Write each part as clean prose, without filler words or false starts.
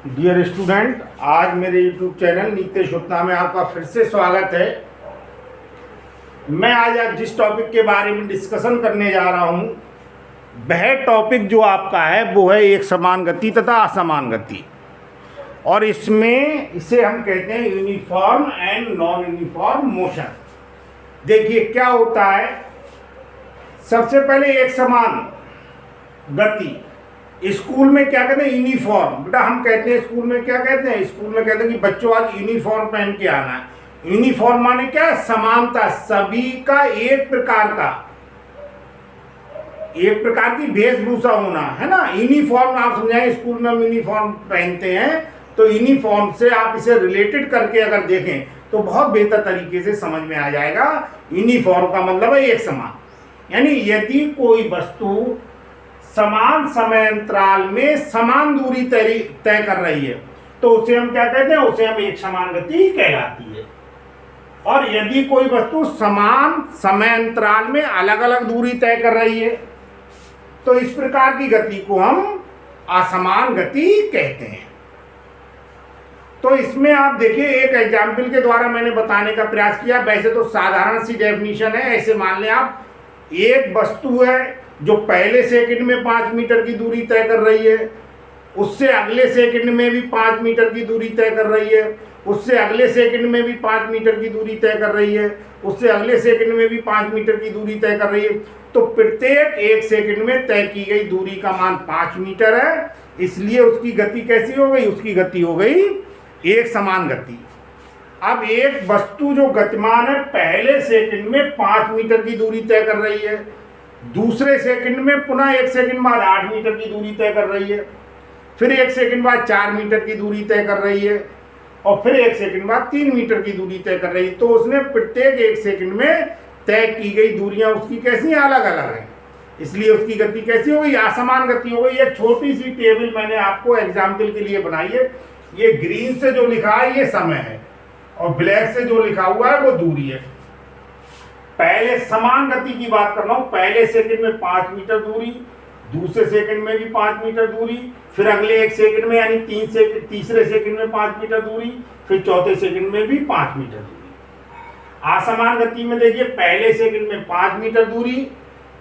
Dear student, आज मेरे YouTube channel Nitesh उत्तम में आपका फिर से स्वागत है। मैं आज जिस टॉपिक के बारे में डिस्कशन करने जा रहा हूँ, वह टॉपिक जो आपका है वो है एक समान गति तथा असमान गति। और इसमें इसे हम कहते हैं uniform and non uniform motion. देखिए क्या होता है। सबसे पहले एक समान गति, स्कूल में क्या कहते हैं यूनिफॉर्म। बेटा हम कहते हैं स्कूल में क्या कहते हैं, स्कूल में कहते हैं कि बच्चों आज यूनिफॉर्म पहन के आना है। यूनिफॉर्म माने क्या है, समानता, सभी का एक प्रकार की वेशभूषा होना है ना। यूनिफॉर्म आप समझाएं, स्कूल में हम यूनिफॉर्म पहनते हैं तो यूनिफॉर्म से आप इसे रिलेटेड करके अगर देखें तो बहुत बेहतर तरीके से समझ में आ जाएगा। यूनिफॉर्म का मतलब है एक समान, यानी यदि कोई वस्तु समान समय अंतराल में समान दूरी तय कर रही है तो उसे हम क्या कहते हैं, उसे हम एक समान गति कहलाती है। और यदि कोई वस्तु समान समय अंतराल में अलग अलग दूरी तय कर रही है तो इस प्रकार की गति को हम असमान गति कहते हैं। तो इसमें आप देखिए एक एग्जाम्पल के द्वारा मैंने बताने का प्रयास किया। वैसे तो साधारण सी डेफिनेशन है। ऐसे मान लें आप, एक वस्तु है जो पहले सेकंड में 5 मीटर की दूरी तय कर रही है, उससे अगले सेकंड में भी 5 मीटर की दूरी तय कर रही है, उससे अगले सेकंड में भी 5 मीटर की दूरी तय कर रही है, उससे अगले सेकंड में भी 5 मीटर की दूरी तय कर रही है। तो प्रत्येक एक सेकंड में तय की गई दूरी का मान 5 मीटर है, इसलिए उसकी गति कैसी हो गई, उसकी गति हो गई एक समान गति। अब एक वस्तु जो गतिमान है पहले सेकंड में 5 मीटर की दूरी तय कर रही है, दूसरे सेकंड में पुनः एक सेकंड बाद 8 मीटर की दूरी तय कर रही है, फिर एक सेकंड बाद 4 मीटर की दूरी तय कर रही है, और फिर एक सेकंड बाद 3 मीटर की दूरी तय कर रही है। तो उसने प्रत्येक एक सेकंड में तय की गई दूरियां उसकी कैसी अलग अलग हैं, इसलिए उसकी गति कैसी हो गई, असमान गति हो गई। एक छोटी सी टेबल मैंने आपको एग्जाम्पल के लिए बनाई है। ये ग्रीन से जो लिखा है ये समय है और ब्लैक से जो लिखा हुआ है वो दूरी है। पहले समान गति की बात कर रहा हूं, पहले सेकंड में 5 मीटर दूरी, दूसरे सेकंड में भी 5 मीटर दूरी, फिर अगले एक सेकंड में यानी तीसरे सेकंड में 5 मीटर दूरी, फिर चौथे सेकंड में भी 5 मीटर दूरी। असमान गति में देखिए पहले सेकंड में 5 मीटर दूरी,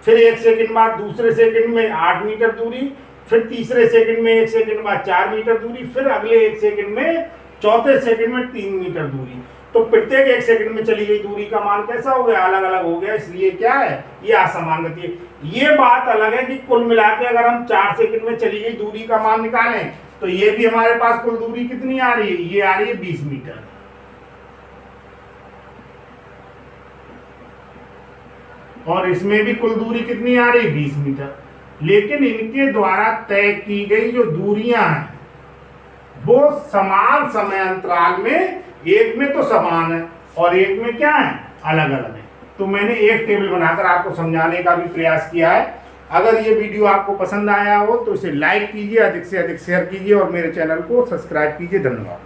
फिर एक सेकंड बाद दूसरे सेकंड में 8 मीटर दूरी, फिर तीसरे सेकंड में एक सेकंड बाद 4 मीटर दूरी, फिर अगले एक सेकंड में चौथे सेकंड में 3 मीटर दूरी। तो प्रत्येक एक सेकंड में चली गई दूरी का मान कैसा हो गया, अलग अलग हो गया, इसलिए क्या है, ये असमान गति है। ये बात अलग है कि कुल मिला के अगर हम 4 सेकंड में चली गई दूरी का मान निकालें तो ये भी हमारे पास कुल दूरी कितनी आ रही है, ये आ रही है 20 मीटर। और इसमें भी कुल दूरी कितनी आ रही है, 20 मीटर। लेकिन इनके द्वारा तय की गई जो दूरियां हैं वो समान समय अंतराल में, एक में तो समान है और एक में क्या है, अलग अलग है। तो मैंने एक टेबल बनाकर आपको समझाने का भी प्रयास किया है। अगर ये वीडियो आपको पसंद आया हो तो इसे लाइक कीजिए, अधिक से अधिक शेयर कीजिए और मेरे चैनल को सब्सक्राइब कीजिए। धन्यवाद।